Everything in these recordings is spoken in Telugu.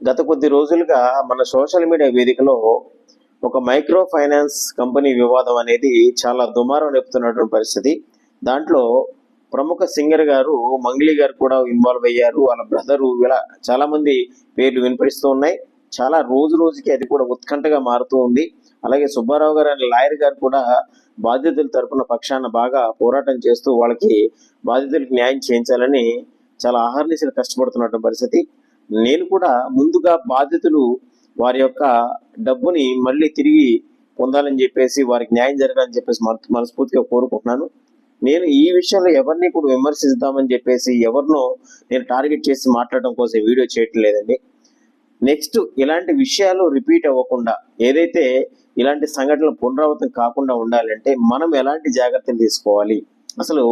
గత కొద్ది రోజులుగా మన సోషల్ మీడియా వేదికలో ఒక మైక్రో ఫైనాన్స్ కంపెనీ వివాదం అనేది చాలా దుమారం రేపుతున్నటువంటి పరిస్థితి. దాంట్లో ప్రముఖ సింగర్ గారు మంగ్లీ గారు కూడా ఇన్వాల్వ్ అయ్యారు. వాళ్ళ బ్రదరు, ఇలా చాలా మంది పేర్లు వినిపిస్తూ ఉన్నాయి. చాలా రోజు రోజుకి అది కూడా ఉత్కంఠగా మారుతూ ఉంది. అలాగే సుబ్బారావు గారు అనే లాయర్ గారు కూడా బాధితుల తరపున పక్షాన బాగా పోరాటం చేస్తూ వాళ్ళకి బాధితులకు న్యాయం చేయించాలని చాలా అహర్నిశలు కష్టపడుతున్నటువంటి పరిస్థితి. నేను కూడా ముందుగా బాధితులు వారి యొక్క డబ్బుని మళ్ళీ తిరిగి పొందాలని చెప్పేసి, వారికి న్యాయం జరగాలని చెప్పేసి మనస్ఫూర్తిగా కోరుకుంటున్నాను. నేను ఈ విషయంలో ఎవరిని కూడా విమర్శిద్దామని చెప్పేసి ఎవరినో నేను టార్గెట్ చేసి మాట్లాడడం కోసం వీడియో చేయటం లేదండి. నెక్స్ట్ ఇలాంటి విషయాలు రిపీట్ అవ్వకుండా, ఏదైతే ఇలాంటి సంఘటనలు పునరావృతం కాకుండా ఉండాలంటే మనం ఎలాంటి జాగ్రత్తలు తీసుకోవాలి? అసలు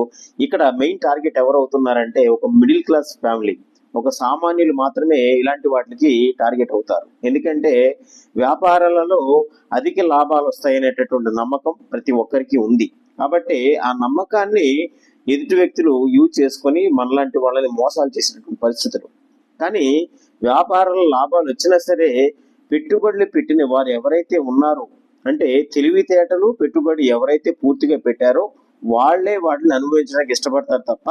ఇక్కడ మెయిన్ టార్గెట్ ఎవరు అవుతున్నారంటే ఒక మిడిల్ క్లాస్ ఫ్యామిలీ, ఒక సామాన్యులు మాత్రమే ఇలాంటి వాటికి టార్గెట్ అవుతారు. ఎందుకంటే వ్యాపారాలలో అధిక లాభాలు వస్తాయనేటటువంటి నమ్మకం ప్రతి ఒక్కరికి ఉంది. కాబట్టి ఆ నమ్మకాన్ని ఎదుటి వ్యక్తులు యూజ్ చేసుకొని మనలాంటి వాళ్ళని మోసాలు చేసినటువంటి పరిస్థితులు. కానీ వ్యాపారంలో లాభాలు వచ్చినా సరే పెట్టుబడులు పెట్టిన వారు ఎవరైతే ఉన్నారో, అంటే తెలివితేటలు పెట్టుబడి ఎవరైతే పూర్తిగా పెట్టారో వాళ్లే వాటిని అనుభవించడానికి ఇష్టపడతారు తప్ప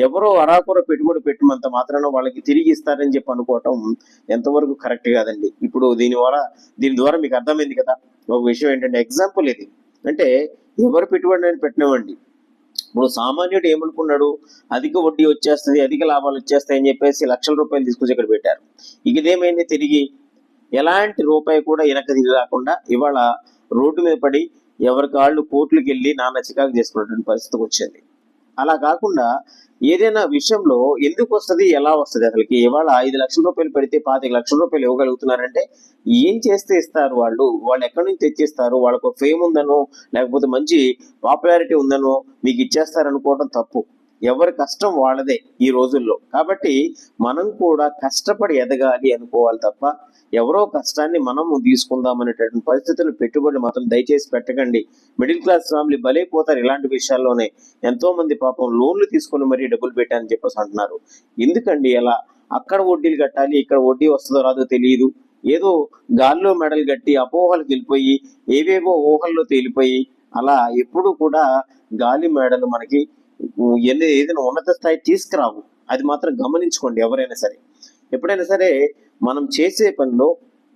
ఎవరో అరాకొర పెట్టుబడి పెట్టినంత మాత్రాన వాళ్ళకి తిరిగి ఇస్తారని చెప్పి అనుకోవటం ఎంతవరకు కరెక్ట్ కాదండి. ఇప్పుడు దీని ద్వారా మీకు అర్థమైంది కదా. ఒక విషయం ఏంటంటే, ఎగ్జాంపుల్ ఇది అంటే ఎవరు పెట్టుబడి అని పెట్టినవ్వండి. ఇప్పుడు సామాన్యుడు ఏమనుకున్నాడు, అధిక వడ్డీ వచ్చేస్తుంది, అధిక లాభాలు వచ్చేస్తాయి అని చెప్పేసి లక్షల రూపాయలు తీసుకొచ్చి ఇక్కడ పెట్టారు. ఇదేమైంది, తిరిగి ఎలాంటి రూపాయి కూడా వెనక తిరిగి రాకుండా ఇవాళ రోడ్డు మీద పడి ఎవరికి వాళ్ళు కోర్టులకు వెళ్ళి నాన్న చికాకు చేసుకున్నటువంటి పరిస్థితికి వచ్చింది. అలా కాకుండా ఏదైనా విషయంలో ఎందుకు వస్తుంది, ఎలా వస్తుంది, అసలుకి ఇవాళ 5 లక్షల రూపాయలు పెడితే 25 లక్షల రూపాయలు ఇవ్వగలుగుతున్నారంటే ఏం చేస్తే ఇస్తారు? వాళ్ళు ఎక్కడి నుంచి తెచ్చిస్తారు? వాళ్ళకు ఫేమ్ ఉందనో లేకపోతే మంచి పాపులారిటీ ఉందనో మీకు ఇచ్చేస్తారనుకోవడం తప్పు. ఎవరి కష్టం వాళ్ళదే ఈ రోజుల్లో. కాబట్టి మనం కూడా కష్టపడి ఎదగాలి అనుకోవాలి తప్ప ఎవరో కష్టాన్ని మనము తీసుకుందాం అనేటటువంటి పరిస్థితులు పెట్టుబడులు మాత్రం దయచేసి పెట్టకండి. మిడిల్ క్లాస్ ఫ్యామిలీ బలైపోతారు ఇలాంటి విషయాల్లోనే. ఎంతో మంది పాపం లోన్లు తీసుకొని మరీ డబ్బులు పెట్టారని చెప్పేసి అంటున్నారు. ఎందుకండి అలా? అక్కడ వడ్డీలు కట్టాలి, ఇక్కడ వడ్డీ వస్తుందో రాదో తెలియదు. ఏదో గాల్లో మెడలు కట్టి అపోహలకు వెళ్ళిపోయి ఏవేవో ఊహల్లో తేలిపోయి అలా ఎప్పుడు కూడా గాలి మేడలు మనకి ఏదైనా ఉన్నత స్థాయి తీసుకురావు. అది మాత్రం గమనించుకోండి. ఎవరైనా సరే, ఎప్పుడైనా సరే మనం చేసే పనిలో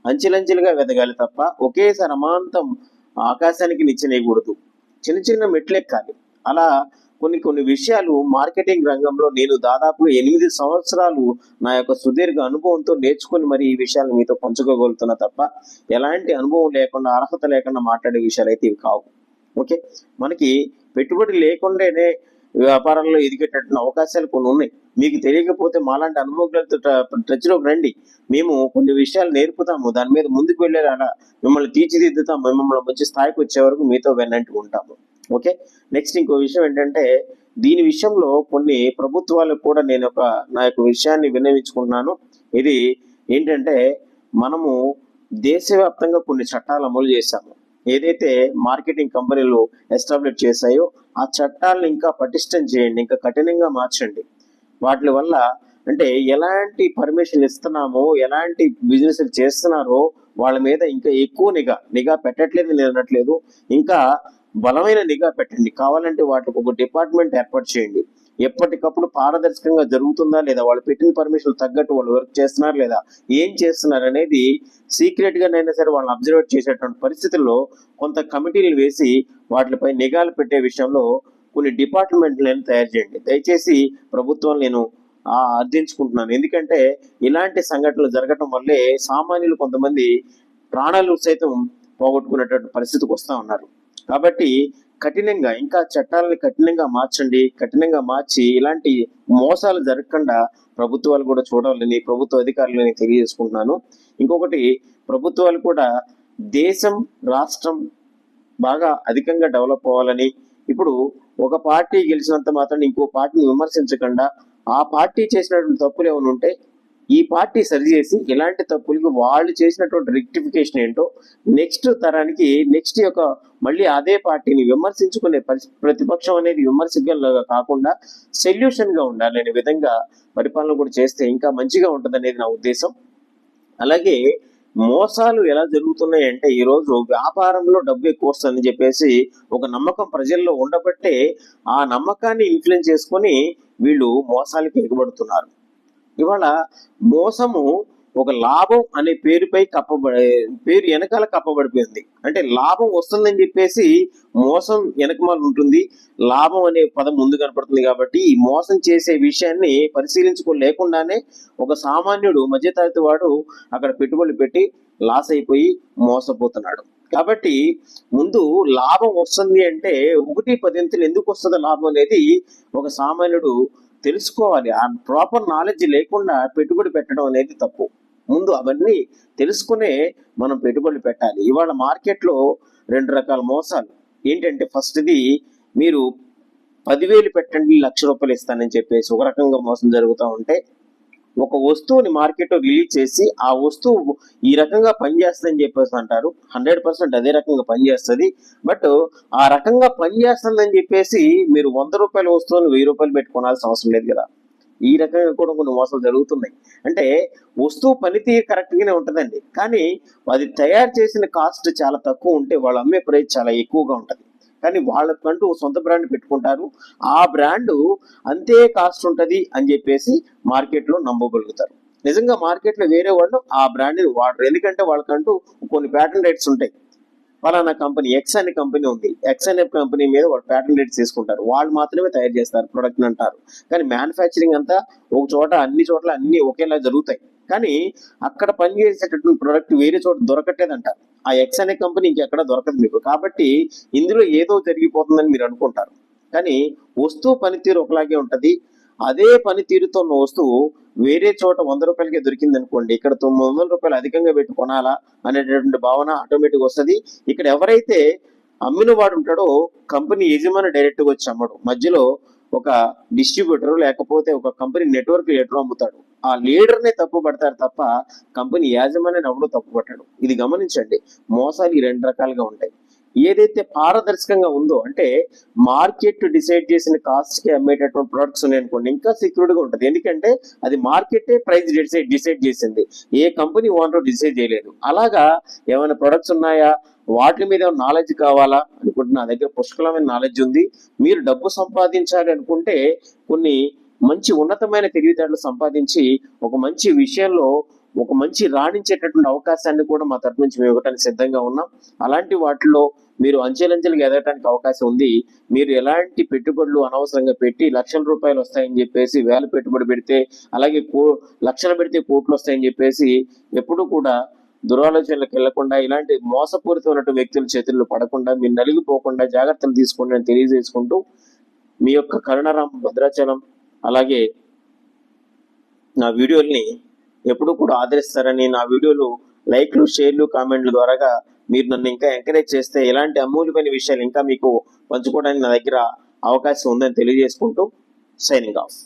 అంచెలంచెలుగా వెదగాలి తప్ప ఒకేసారి అమాంతం ఆకాశానికి నిచ్చెనేయకూడదు. చిన్న చిన్న మెట్లెక్కాలి. అలా కొన్ని విషయాలు మార్కెటింగ్ రంగంలో నేను దాదాపు 8 సంవత్సరాలు నా యొక్క సుదీర్ఘ అనుభవంతో నేర్చుకుని మరి ఈ విషయాలు మీతో పంచుకోగలుగుతున్నా తప్ప ఎలాంటి అనుభవం లేకుండా, అర్హత లేకుండా మాట్లాడే విషయాలు అయితే ఇవి కావు. ఓకే, మనకి పెట్టుబడి లేకుండానే వ్యాపారంలో ఎదిగేటటువంటి అవకాశాలు కొన్ని ఉన్నాయి. మీకు తెలియకపోతే మాలాంటి అనుభవజ్ఞులతో టచ్లోకి రండి. మేము కొన్ని విషయాలు నేర్పుతాము, దాని మీద ముందుకు వెళ్ళేలా మిమ్మల్ని తీర్చిదిద్దుతాము. మిమ్మల్ని మంచి స్థాయికి వచ్చే వరకు మీతో వెన్నంటి ఉంటాము. ఓకే, నెక్స్ట్ ఇంకో విషయం ఏంటంటే, దీని విషయంలో కొన్ని ప్రభుత్వాలకు కూడా నేను నా యొక్క విషయాన్ని విన్నవించుకుంటున్నాను. ఇది ఏంటంటే, మనము దేశవ్యాప్తంగా కొన్ని చట్టాలు అమలు చేశాము. ఏదైతే మార్కెటింగ్ కంపెనీలు ఎస్టాబ్లిష్ చేశాయో ఆ చట్టాలను ఇంకా పటిష్టం చేయండి, ఇంకా కఠినంగా మార్చండి. వాటి వల్ల అంటే ఎలాంటి పర్మిషన్ ఇస్తున్నామో, ఎలాంటి బిజినెస్ చేస్తున్నారో వాళ్ళ మీద ఇంకా ఎక్కువ నిఘా పెట్టట్లేదు, నేను అనట్లేదు. ఇంకా బలమైన నిఘా పెట్టండి. కావాలంటే వాటికి ఒక డిపార్ట్మెంట్ ఏర్పాటు చేయండి. ఎప్పటికప్పుడు పారదర్శకంగా జరుగుతుందా లేదా, వాళ్ళు పెట్టిన పర్మిషన్ తగ్గట్టు వాళ్ళు వర్క్ చేస్తున్నారు లేదా, ఏం చేస్తున్నారు అనేది సీక్రెట్ గానైనా సరే వాళ్ళని అబ్జర్వ్ చేసేటువంటి పరిస్థితుల్లో కొంత కమిటీలు వేసి వాటిపై నిఘాలు పెట్టే విషయంలో కొన్ని డిపార్ట్మెంట్లను తయారు చేయండి. దయచేసి ప్రభుత్వం నేను అర్థించుకుంటున్నాను. ఎందుకంటే ఇలాంటి సంఘటనలు జరగటం వల్లే సామాన్యులు కొంతమంది ప్రాణాలు సైతం పోగొట్టుకునేటువంటి పరిస్థితికి వస్తూ ఉన్నారు. కాబట్టి కఠినంగా, ఇంకా చట్టాలను కఠినంగా మార్చండి. కఠినంగా మార్చి ఇలాంటి మోసాలు జరగకుండా ప్రభుత్వాలు కూడా చూడాలని ప్రభుత్వ అధికారులని తెలియజేసుకుంటున్నాను. ఇంకొకటి, ప్రభుత్వాలు కూడా దేశం, రాష్ట్రం బాగా అధికంగా డెవలప్ అవ్వాలని, ఇప్పుడు ఒక పార్టీ గెలిచినంత మాత్రం ఇంకో పార్టీని విమర్శించకుండా ఆ పార్టీ చేసినటువంటి తప్పులు ఏమైనా ఉంటే ఈ పార్టీ సరిచేసి ఇలాంటి తప్పులకు వాళ్ళు చేసినటువంటి రెక్టిఫికేషన్ ఏంటో నెక్స్ట్ తరానికి, నెక్స్ట్ యొక్క మళ్ళీ అదే పార్టీని విమర్శించుకునే ప్రతిపక్షం అనేది విమర్శకులుగా కాకుండా సొల్యూషన్ గా ఉండాలనే విధంగా పరిపాలన కూడా చేస్తే ఇంకా మంచిగా ఉంటుంది అనేది నా ఉద్దేశం. అలాగే మోసాలు ఎలా జరుగుతున్నాయి అంటే ఈరోజు వ్యాపారంలో డబ్బు ఎక్కువ వస్తుందని చెప్పేసి ఒక నమ్మకం ప్రజల్లో ఉండబట్టే ఆ నమ్మకాన్ని ఇన్ఫ్లుయెన్స్ చేసుకొని వీళ్ళు మోసాలకి ఎగబడుతున్నారు. ఇవాళ మోసము ఒక లాభం అనే పేరుపై పేరు వెనకాల కప్పబడిపోయింది. అంటే లాభం వస్తుందని చెప్పేసి మోసం వెనకమాల ఉంటుంది, లాభం అనే పదం ముందు కనపడుతుంది. కాబట్టి ఈ మోసం చేసే విషయాన్ని పరిశీలించుకోలేకుండానే ఒక సామాన్యుడు మధ్యతరగతి వాడు అక్కడ పెట్టుబడులు పెట్టి లాస్ అయిపోయి మోసపోతున్నాడు. కాబట్టి ముందు లాభం వస్తుంది అంటే 1/10 ఎందుకు వస్తుందో లాభం అనేది ఒక సామాన్యుడు తెలుసుకోవాలి. ఆ ప్రాపర్ నాలెడ్జ్ లేకుండా పెట్టుబడి పెట్టడం అనేది తప్పు. ముందు అవన్నీ తెలుసుకునే మనం పెట్టుబడులు పెట్టాలి. ఇవాళ మార్కెట్లో 2 రకాల మోసాలు ఏంటంటే, ఫస్ట్ది మీరు 10,000 పెట్టండి ₹1,00,000 ఇస్తానని చెప్పేసి ఒక రకంగా మోసం జరుగుతూ ఉంటే, ఒక వస్తువుని మార్కెట్లో రిలీజ్ చేసి ఆ వస్తువు ఈ రకంగా పనిచేస్తుందని చెప్పేసి అంటారు. 100% అదే రకంగా పనిచేస్తుంది. బట్ ఆ రకంగా పనిచేస్తుందని చెప్పేసి మీరు ₹100 వస్తువుని ₹1,000 పెట్టి కొనాల్సిన అవసరం లేదు కదా. ఈ రకంగా కూడా కొన్ని మోసాలు జరుగుతున్నాయి. అంటే వస్తువు పనితీరు కరెక్ట్ గానే ఉంటుందండి, కానీ అది తయారు చేసిన కాస్ట్ చాలా తక్కువ ఉంటే వాళ్ళు అమ్మే ప్రైస్ చాలా ఎక్కువగా ఉంటుంది. కానీ వాళ్ళకంటూ సొంత బ్రాండ్ పెట్టుకుంటారు. ఆ బ్రాండ్ అంతే కాస్ట్ ఉంటుంది అని చెప్పేసి మార్కెట్లో నమ్మగలుగుతారు. నిజంగా మార్కెట్లో వేరే వాళ్ళు ఆ బ్రాండ్ని వాడరు. ఎందుకంటే వాళ్ళకంటూ కొన్ని ప్యాటర్న్ రైట్స్ ఉంటాయి. ఫలానా కంపెనీ ఎక్స్ అనే కంపెనీ ఉంది, ఎక్స్ అనే కంపెనీ మీద వాళ్ళు ప్యాటర్న్ రైట్స్ తీసుకుంటారు. వాళ్ళు మాత్రమే తయారు చేస్తారు ప్రొడక్ట్ అంటారు. కానీ మ్యానుఫ్యాక్చరింగ్ అంతా ఒక చోట అన్ని చోట్ల అన్ని ఒకేలా జరుగుతాయి. కానీ అక్కడ పనిచేసేటటువంటి ప్రొడక్ట్ వేరే చోట దొరకట్లేదంటారు. ఆ ఎక్స్ అనే కంపెనీ ఇంకెక్కడ దొరకదు మీకు. కాబట్టి ఇందులో ఏదో జరిగిపోతుందని మీరు అనుకుంటారు. కానీ వస్తువు పనితీరు ఒకలాగే ఉంటది. అదే పనితీరుతో ఉన్న వస్తువు వేరే చోట ₹100కే దొరికింది అనుకోండి, ఇక్కడ ₹900 అధికంగా పెట్టి కొనాలా అనేటటువంటి భావన ఆటోమేటిక్ వస్తుంది. ఇక్కడ ఎవరైతే అమ్మిన వాడు ఉంటాడో కంపెనీ యజమాని డైరెక్ట్గా వచ్చి అమ్మడు, మధ్యలో ఒక డిస్ట్రిబ్యూటర్ లేకపోతే ఒక కంపెనీ నెట్వర్క్ లీడర్ అమ్ముతాడు. ఆ లీడర్నే తప్పు పడతారు తప్ప కంపెనీ యాజమాన్యాన్ని ఎవడో తప్పు పట్టాడు. ఇది గమనించండి. మోసాలు ఈ 2 రకాలుగా ఉంటాయి. ఏదైతే పారదర్శకంగా ఉందో, అంటే మార్కెట్ డిసైడ్ చేసిన కాస్ట్ కి అమ్మేటటువంటి ప్రొడక్ట్స్ ఉన్నాయనుకోండి, ఇంకా సెక్యూర్డ్ గా ఉంటుంది. ఎందుకంటే అది మార్కెటే ప్రైస్ డిసైడ్ చేసింది, ఏ కంపెనీ ఓనర్ డిసైడ్ చేయలేదు. అలాగా ఏమైనా ప్రొడక్ట్స్ ఉన్నాయా, వాటి మీద నాలెడ్జ్ కావాలా అనుకుంటే నా దగ్గర పుష్కలమైన నాలెడ్జ్ ఉంది. మీరు డబ్బు సంపాదించాలి అనుకుంటే కొన్ని మంచి ఉన్నతమైన తెలివితేటలు సంపాదించి ఒక మంచి విషయంలో ఒక మంచి రాణించేటటువంటి అవకాశాన్ని కూడా మా తరపు నుంచి మేము ఇవ్వడానికి సిద్ధంగా ఉన్నాం. అలాంటి వాటిలో మీరు అంచెలంచెలుగా ఎదగడానికి అవకాశం ఉంది. మీరు ఎలాంటి పెట్టుబడులు అనవసరంగా పెట్టి ₹1,00,000 వస్తాయని చెప్పేసి వేల పెట్టుబడి పెడితే, అలాగే లక్షలు పెడితే కోట్లు వస్తాయని చెప్పేసి ఎప్పుడు కూడా దురాలోచనలకు వెళ్లకుండా, ఇలాంటి మోసపూరితమైనటువంటి వ్యక్తుల చేతుల్లో పడకుండా మీరు నలిగిపోకుండా జాగ్రత్తలు తీసుకోండి అని తెలియజేసుకుంటూ, మీ యొక్క కరుణారాం భద్రాచలం అలాగే నా వీడియోల్ని ఎప్పుడు కూడా ఆదరిస్తారని, నా వీడియోలు లైక్లు, షేర్లు, కామెంట్ల ద్వారాగా మీరు నన్ను ఇంకా ఎంకరేజ్ చేస్తే ఇలాంటి అమూల్యమైన విషయాలు ఇంకా మీకు పంచుకోవడానికి నా దగ్గర అవకాశం ఉందని తెలియజేసుకుంటూ సైనింగ్ ఆఫ్.